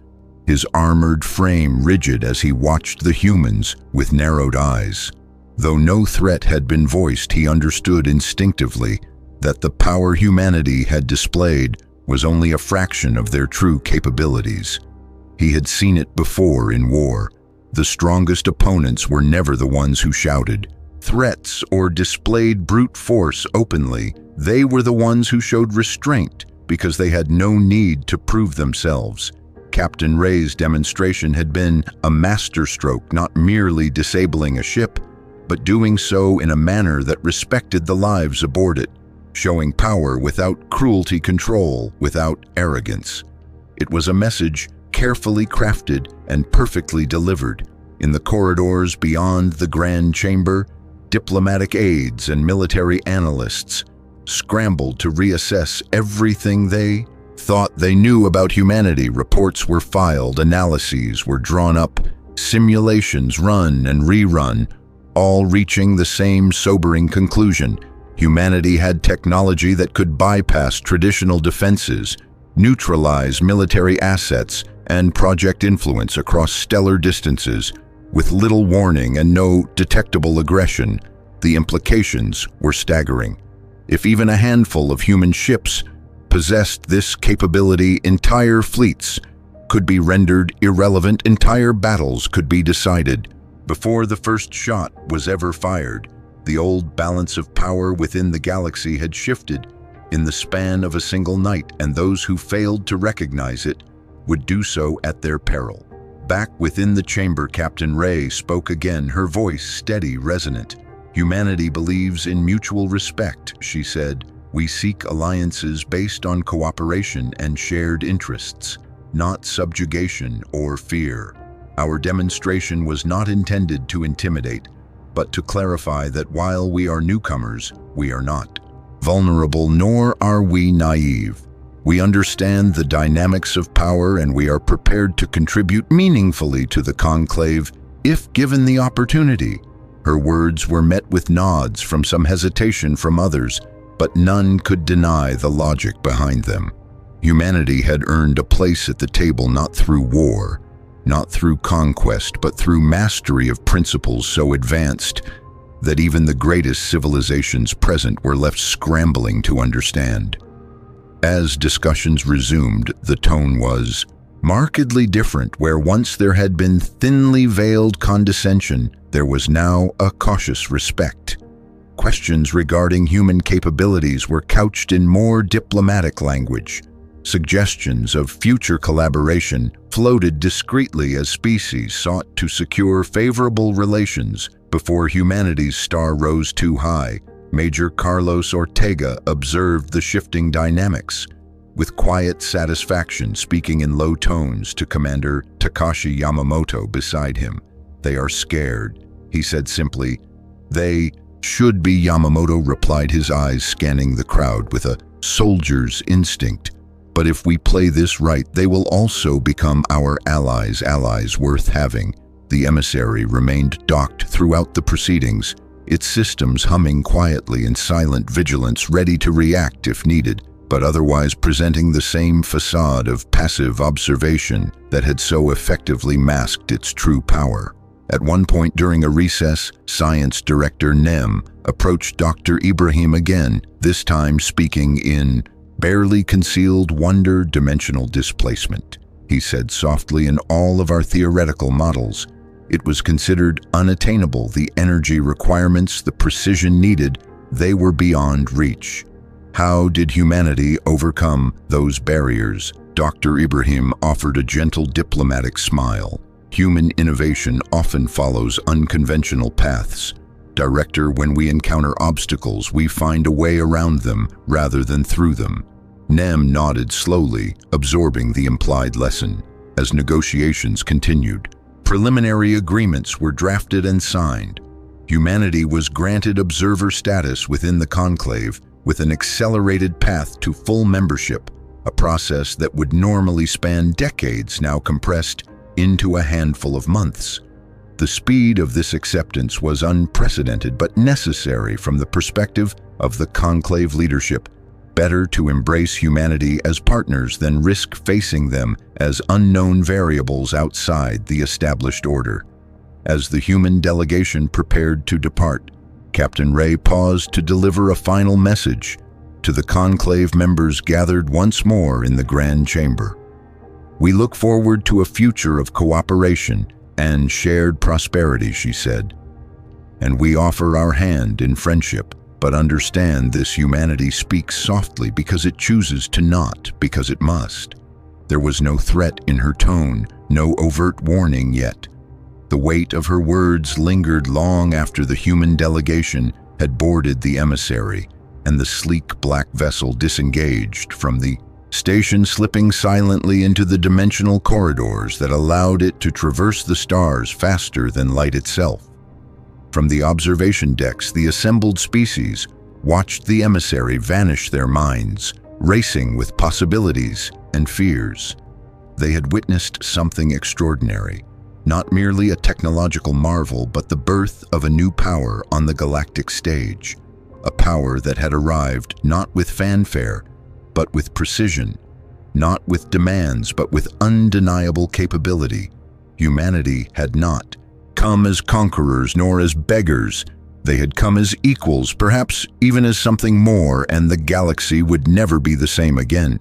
his armored frame rigid as he watched the humans with narrowed eyes. Though no threat had been voiced, he understood instinctively that the power humanity had displayed was only a fraction of their true capabilities. He had seen it before in war. The strongest opponents were never the ones who shouted threats or displayed brute force openly. They were the ones who showed restraint because they had no need to prove themselves. Captain Ray's demonstration had been a masterstroke, not merely disabling a ship, but doing so in a manner that respected the lives aboard it, showing power without cruelty, control without arrogance. It was a message carefully crafted and perfectly delivered. In the corridors beyond the Grand Chamber, diplomatic aides and military analysts scrambled to reassess everything they thought they knew about humanity. Reports were filed, analyses were drawn up, simulations run and rerun, all reaching the same sobering conclusion. Humanity had technology that could bypass traditional defenses, neutralize military assets, and project influence across stellar distances with little warning and no detectable aggression. The implications were staggering. If even a handful of human ships possessed this capability, entire fleets could be rendered irrelevant, entire battles could be decided before the first shot was ever fired. The old balance of power within the galaxy had shifted in the span of a single night, and those who failed to recognize it would do so at their peril. Back within the chamber, Captain Ray spoke again, her voice steady, resonant. "Humanity believes in mutual respect," she said. "We seek alliances based on cooperation and shared interests, not subjugation or fear." Our demonstration was not intended to intimidate, but to clarify that while we are newcomers, we are not vulnerable, nor are we naive. We understand the dynamics of power, and we are prepared to contribute meaningfully to the conclave if given the opportunity. Her words were met with nods, from some hesitation from others, but none could deny the logic behind them. Humanity had earned a place at the table not through war, not through conquest, but through mastery of principles so advanced that even the greatest civilizations present were left scrambling to understand. As discussions resumed, the tone was markedly different. Where once there had been thinly veiled condescension, there was now a cautious respect. Questions regarding human capabilities were couched in more diplomatic language. Suggestions of future collaboration floated discreetly as species sought to secure favorable relations before humanity's star rose too high. Major Carlos Ortega observed the shifting dynamics, with quiet satisfaction, speaking in low tones to Commander Takashi Yamamoto beside him. "They are scared," he said simply. "They should be," Yamamoto replied, his eyes scanning the crowd with a soldier's instinct. "But if we play this right, they will also become our allies, allies worth having." The emissary remained docked throughout the proceedings, its systems humming quietly in silent vigilance, ready to react if needed, but otherwise presenting the same facade of passive observation that had so effectively masked its true power. At one point during a recess, Science Director Nem approached Dr. Ibrahim again, this time speaking in barely concealed wonder. "Dimensional displacement," he said softly. "In all of our theoretical models, it was considered unattainable. The energy requirements, the precision needed, they were beyond reach. How did humanity overcome those barriers?" Dr. Ibrahim offered a gentle diplomatic smile. "Human innovation often follows unconventional paths. Director, when we encounter obstacles, we find a way around them rather than through them." Nem nodded slowly, absorbing the implied lesson. As negotiations continued, preliminary agreements were drafted and signed. Humanity was granted observer status within the conclave, with an accelerated path to full membership, a process that would normally span decades now compressed into a handful of months. The speed of this acceptance was unprecedented but necessary from the perspective of the conclave leadership. Better to embrace humanity as partners than risk facing them as unknown variables outside the established order. As the human delegation prepared to depart, Captain Ray paused to deliver a final message to the conclave members gathered once more in the Grand Chamber. "We look forward to a future of cooperation and shared prosperity," she said. "And we offer our hand in friendship, but understand this humanity speaks softly because it chooses to not because it must." There was no threat in her tone, no overt warning yet. The weight of her words lingered long after the human delegation had boarded the emissary, and the sleek black vessel disengaged from the station, slipping silently into the dimensional corridors that allowed it to traverse the stars faster than light itself. From the observation decks, the assembled species watched the emissary vanish, their minds racing with possibilities and fears. They had witnessed something extraordinary, not merely a technological marvel, but the birth of a new power on the galactic stage, a power that had arrived not with fanfare, but with precision, not with demands, but with undeniable capability. Humanity had not come as conquerors nor as beggars. They had come as equals, perhaps even as something more, and the galaxy would never be the same again.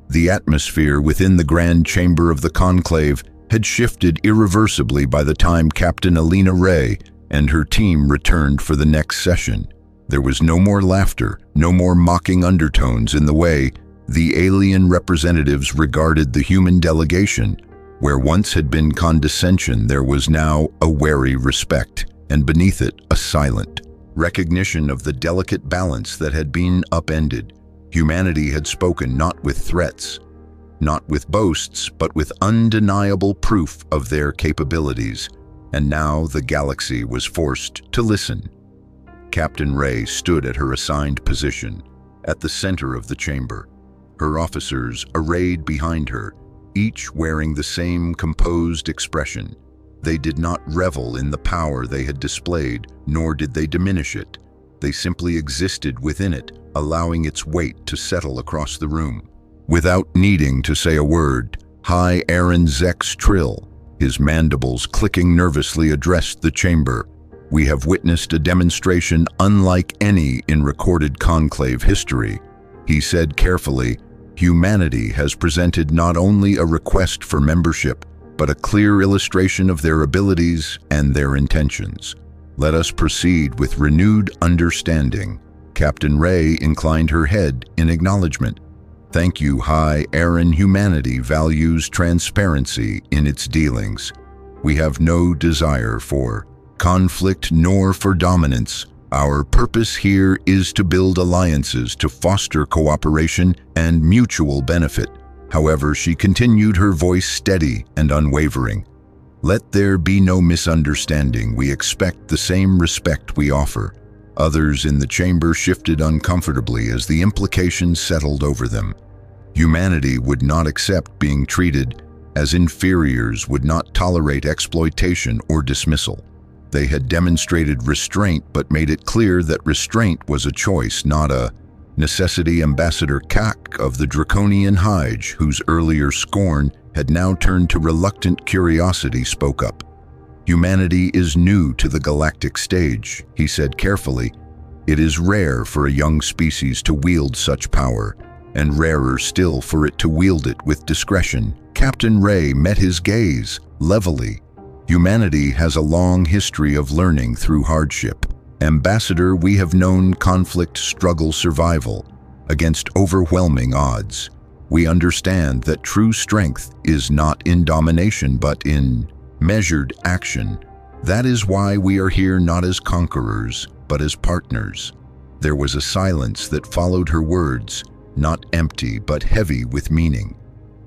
The atmosphere within the grand chamber of the conclave had shifted irreversibly by the time Captain Alina Ray and her team returned for the next session. There was no more laughter, no more mocking undertones in the way the alien representatives regarded the human delegation. Where once had been condescension, there was now a wary respect, and beneath it, a silent recognition of the delicate balance that had been upended. Humanity had spoken not with threats, not with boasts, but with undeniable proof of their capabilities, and now the galaxy was forced to listen. Captain Ray stood at her assigned position, at the center of the chamber, her officers arrayed behind her, each wearing the same composed expression. They did not revel in the power they had displayed, nor did they diminish it. They simply existed within it, allowing its weight to settle across the room. Without needing to say a word, High Aaron Zex Trill, his mandibles clicking nervously, addressed the chamber. "We have witnessed a demonstration unlike any in recorded conclave history," he said carefully. "Humanity has presented not only a request for membership, but a clear illustration of their abilities and their intentions. Let us proceed with renewed understanding." Captain Ray inclined her head in acknowledgement. "Thank you, High Aaron. Humanity values transparency in its dealings. We have no desire for conflict nor for dominance. Our purpose here is to build alliances, to foster cooperation and mutual benefit." However, she continued, her voice steady and unwavering. "Let there be no misunderstanding. We expect the same respect we offer." Others in the chamber shifted uncomfortably as the implications settled over them. Humanity would not accept being treated as inferiors, would not tolerate exploitation or dismissal. They had demonstrated restraint, but made it clear that restraint was a choice, not a necessity. Ambassador Kak of the Draconian Hydge, whose earlier scorn had now turned to reluctant curiosity, spoke up. "Humanity is new to the galactic stage," he said carefully. "It is rare for a young species to wield such power, and rarer still for it to wield it with discretion." Captain Ray met his gaze levelly. "Humanity has a long history of learning through hardship. Ambassador, we have known conflict, struggle, survival against overwhelming odds. We understand that true strength is not in domination, but in measured action. That is why we are here, not as conquerors, but as partners." There was a silence that followed her words, not empty, but heavy with meaning.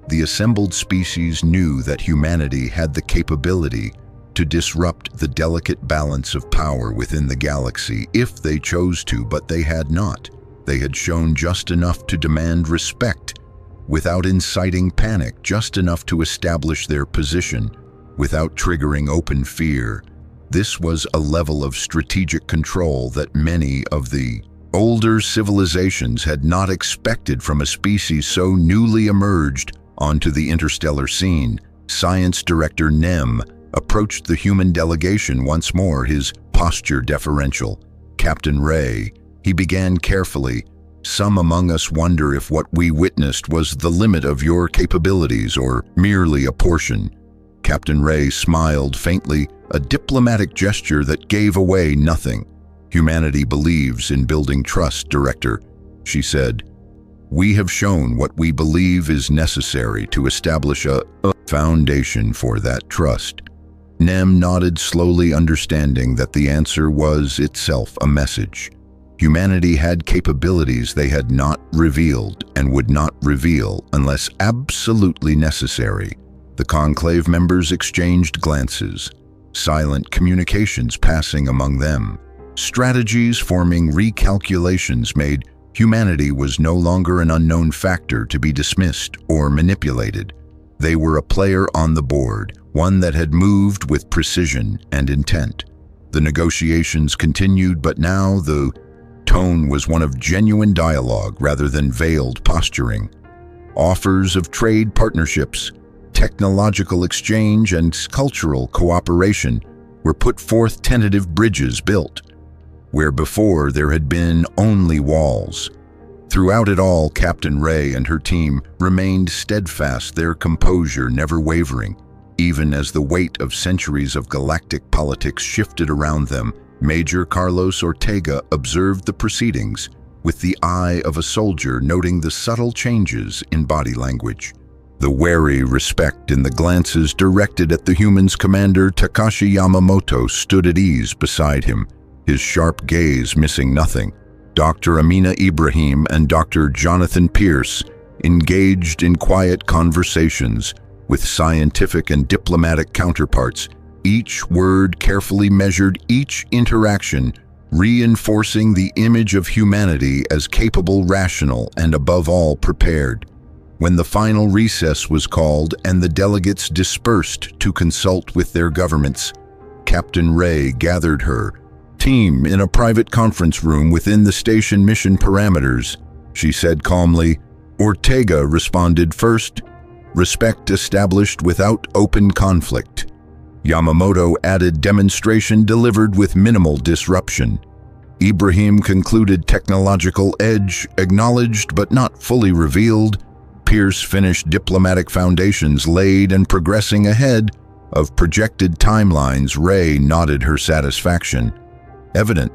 The assembled species knew that humanity had the capability to disrupt the delicate balance of power within the galaxy if they chose to, but they had not. They had shown just enough to demand respect, without inciting panic, just enough to establish their position, without triggering open fear. This was a level of strategic control that many of the older civilizations had not expected from a species so newly emerged onto the interstellar scene. Science Director Nem approached the human delegation once more, his posture deferential. "Captain Ray," he began carefully, Some among us wonder if what we witnessed was the limit of your capabilities or merely a portion. Captain Ray smiled faintly, a diplomatic gesture that gave away nothing. Humanity believes in building trust, Director, she said. We have shown what we believe is necessary to establish a foundation for that trust. Nem nodded slowly, understanding that the answer was itself a message. Humanity had capabilities they had not revealed and would not reveal unless absolutely necessary. The conclave members exchanged glances, silent communications passing among them. Strategies forming recalculations made humanity was no longer an unknown factor to be dismissed or manipulated. They were a player on the board, one that had moved with precision and intent. The negotiations continued, but now the tone was one of genuine dialogue rather than veiled posturing. Offers of trade partnerships, technological exchange, and cultural cooperation were put forth. Tentative bridges built, where before there had been only walls. Throughout it all, Captain Ray and her team remained steadfast, their composure never wavering. Even as the weight of centuries of galactic politics shifted around them, Major Carlos Ortega observed the proceedings with the eye of a soldier, noting the subtle changes in body language. The wary respect in the glances directed at the human's commander, Takashi Yamamoto, stood at ease beside him, his sharp gaze missing nothing. Dr. Amina Ibrahim and Dr. Jonathan Pierce engaged in quiet conversations with scientific and diplomatic counterparts, each word carefully measured, each interaction reinforcing the image of humanity as capable, rational, and above all prepared. When the final recess was called and the delegates dispersed to consult with their governments, Captain Ray gathered her team in a private conference room within the station mission parameters. She said calmly. Ortega responded first, respect established without open conflict. Yamamoto added demonstration delivered with minimal disruption. Ibrahim concluded technological edge acknowledged but not fully revealed. Pierce finished diplomatic foundations laid and progressing ahead of projected timelines. Ray nodded her satisfaction. Evident.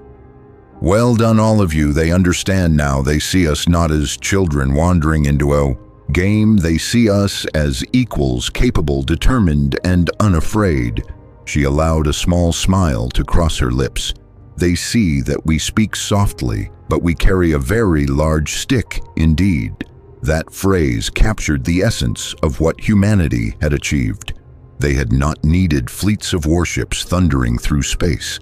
Well done, all of you. They understand now. They see us not as children wandering into a game. They see us as equals, capable, determined, and unafraid. She allowed a small smile to cross her lips. They see that we speak softly, but we carry a very large stick indeed. That phrase captured the essence of what humanity had achieved. They had not needed fleets of warships thundering through space.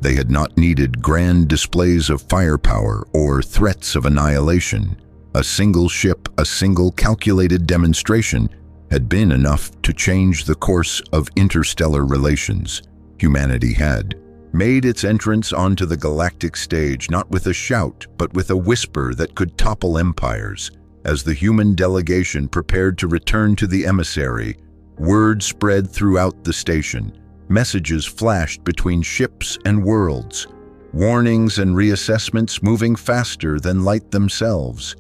They had not needed grand displays of firepower or threats of annihilation. A single ship, a single calculated demonstration had been enough to change the course of interstellar relations. Humanity had made its entrance onto the galactic stage not with a shout, but with a whisper that could topple empires. As the human delegation prepared to return to the emissary, word spread throughout the station. Messages flashed between ships and worlds, warnings and reassessments moving faster than light themselves.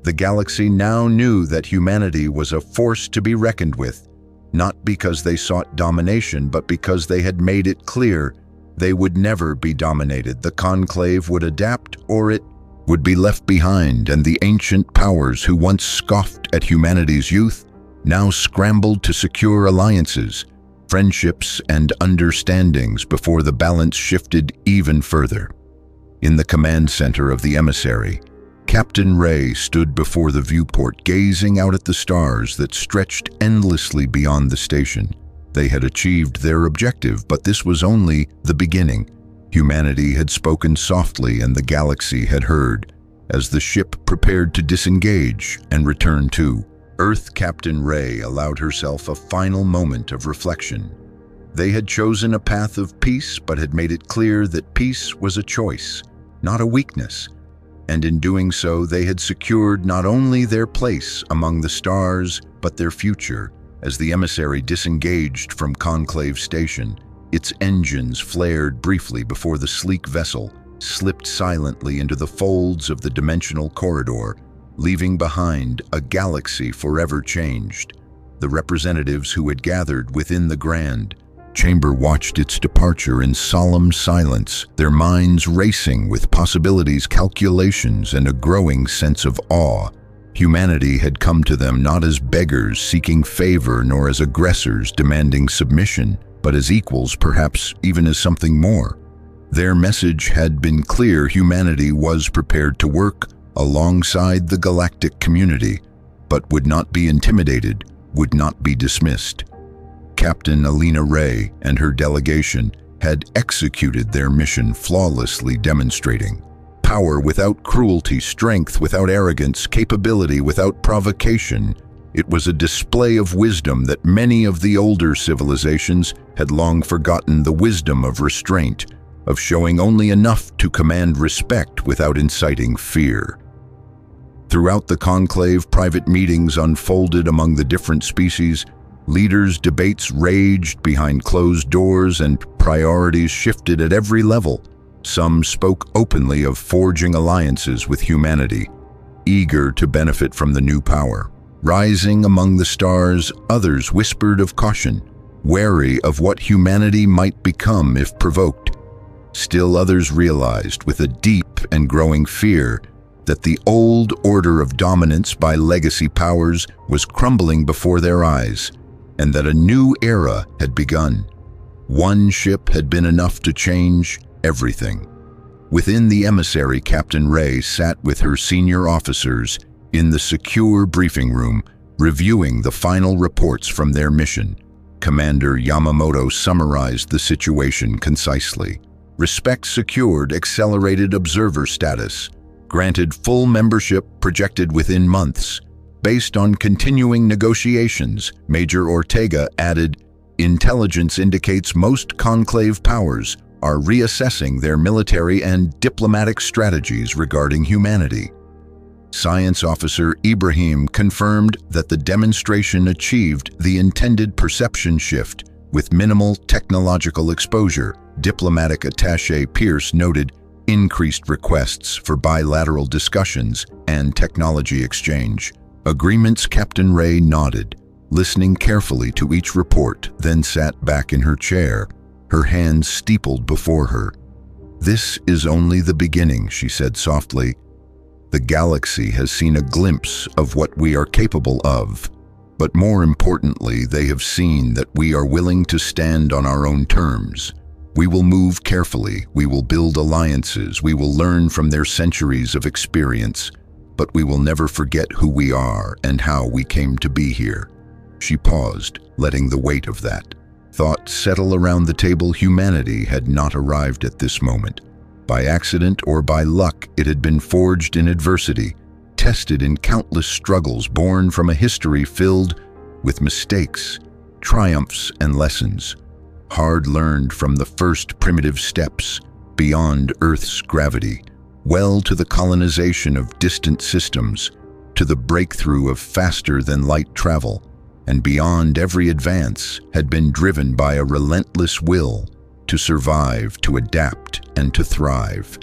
The galaxy now knew that humanity was a force to be reckoned with, not because they sought domination, but because they had made it clear they would never be dominated. The conclave would adapt or it would be left behind, and the ancient powers who once scoffed at humanity's youth now scrambled to secure alliances, friendships, and understandings before the balance shifted even further. In the command center of the emissary, Captain Ray stood before the viewport, gazing out at the stars that stretched endlessly beyond the station. They had achieved their objective, but this was only the beginning. Humanity had spoken softly and the galaxy had heard. As the ship prepared to disengage and return to Earth, Captain Ray allowed herself a final moment of reflection. They had chosen a path of peace, but had made it clear that peace was a choice, not a weakness. And in doing so, they had secured not only their place among the stars, but their future. As the emissary disengaged from Conclave Station, its engines flared briefly before the sleek vessel slipped silently into the folds of the dimensional corridor, leaving behind a galaxy forever changed. The representatives who had gathered within the grand chamber watched its departure in solemn silence, their minds racing with possibilities, calculations, and a growing sense of awe. Humanity had come to them not as beggars seeking favor, nor as aggressors demanding submission, but as equals, perhaps even as something more. Their message had been clear: humanity was prepared to work alongside the galactic community, but would not be intimidated, would not be dismissed. Captain Alina Ray and her delegation had executed their mission flawlessly, demonstrating power without cruelty, strength without arrogance, capability without provocation. It was a display of wisdom that many of the older civilizations had long forgotten: the wisdom of restraint, of showing only enough to command respect without inciting fear. Throughout the conclave, private meetings unfolded among the different species. Leaders' debates raged behind closed doors, and priorities shifted at every level. Some spoke openly of forging alliances with humanity, eager to benefit from the new power. Rising among the stars, others whispered of caution, wary of what humanity might become if provoked. Still others realized, with a deep and growing fear, that the old order of dominance by legacy powers was crumbling before their eyes, and that a new era had begun. One ship had been enough to change everything. Within the emissary, Captain Ray sat with her senior officers in the secure briefing room, reviewing the final reports from their mission. Commander Yamamoto summarized the situation concisely. Respect secured, accelerated observer status, granted full membership projected within months. Based on continuing negotiations, Major Ortega added, intelligence indicates most conclave powers are reassessing their military and diplomatic strategies regarding humanity. Science Officer Ibrahim confirmed that the demonstration achieved the intended perception shift with minimal technological exposure. Diplomatic Attaché Pierce noted increased requests for bilateral discussions and technology exchange. Agreements. Captain Ray nodded, listening carefully to each report, then sat back in her chair, her hands steepled before her. This is only the beginning, she said softly. The galaxy has seen a glimpse of what we are capable of, but more importantly, they have seen that we are willing to stand on our own terms. We will move carefully, we will build alliances, we will learn from their centuries of experience, but we will never forget who we are and how we came to be here. She paused, letting the weight of that thought settle around the table. Humanity had not arrived at this moment. By accident or by luck, it had been forged in adversity, tested in countless struggles, born from a history filled with mistakes, triumphs, and lessons, hard learned from the first primitive steps beyond Earth's gravity, well to the colonization of distant systems, to the breakthrough of faster-than-light travel, and beyond every advance had been driven by a relentless will to survive, to adapt, and to thrive.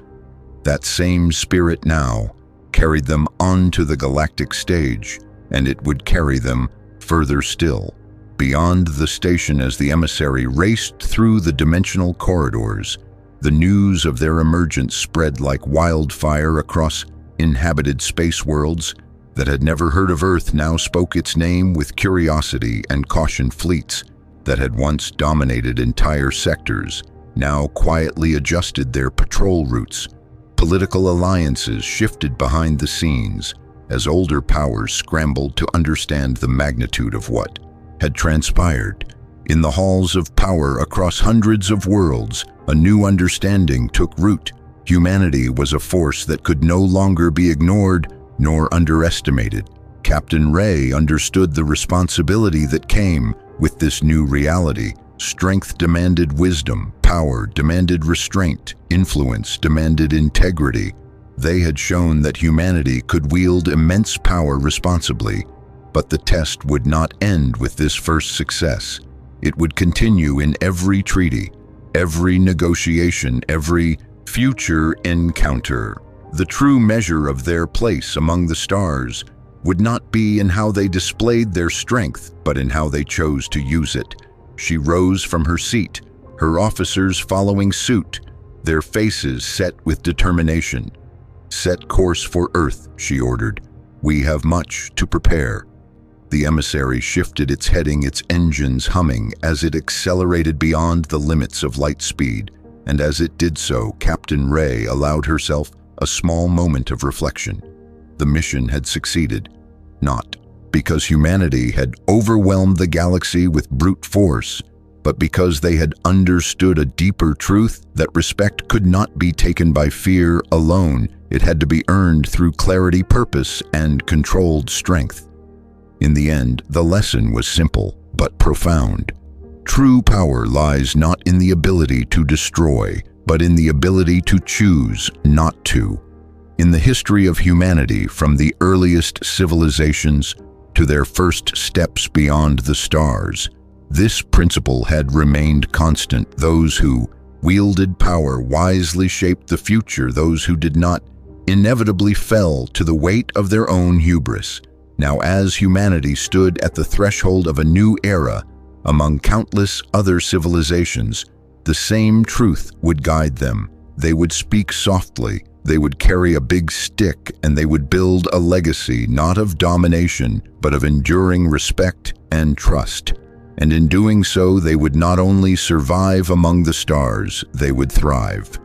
That same spirit now carried them onto the galactic stage, and it would carry them further still. Beyond the station, as the emissary raced through the dimensional corridors, the news of their emergence spread like wildfire across inhabited space worlds that had never heard of Earth now spoke its name with curiosity and caution. Fleets that had once dominated entire sectors now quietly adjusted their patrol routes. Political alliances shifted behind the scenes as older powers scrambled to understand the magnitude of what had transpired. In the halls of power across hundreds of worlds, a new understanding took root. Humanity was a force that could no longer be ignored nor underestimated. Captain Ray understood the responsibility that came with this new reality. Strength demanded wisdom, power demanded restraint, influence demanded integrity. They had shown that humanity could wield immense power responsibly, but the test would not end with this first success. It would continue in every treaty, every negotiation, every future encounter. The true measure of their place among the stars would not be in how they displayed their strength, but in how they chose to use it. She rose from her seat, her officers following suit, their faces set with determination. "Set course for Earth," she ordered. "We have much to prepare." The emissary shifted its heading, its engines humming, as it accelerated beyond the limits of light speed. And as it did so, Captain Ray allowed herself a small moment of reflection. The mission had succeeded, not because humanity had overwhelmed the galaxy with brute force, but because they had understood a deeper truth that respect could not be taken by fear alone. It had to be earned through clarity, purpose, and controlled strength. In the end, the lesson was simple but profound. True power lies not in the ability to destroy, but in the ability to choose not to. In the history of humanity, from the earliest civilizations to their first steps beyond the stars, this principle had remained constant. Those who wielded power wisely shaped the future. Those who did not inevitably fell to the weight of their own hubris. Now, as humanity stood at the threshold of a new era, among countless other civilizations, the same truth would guide them. They would speak softly, they would carry a big stick, and they would build a legacy not of domination, but of enduring respect and trust. And in doing so, they would not only survive among the stars, they would thrive.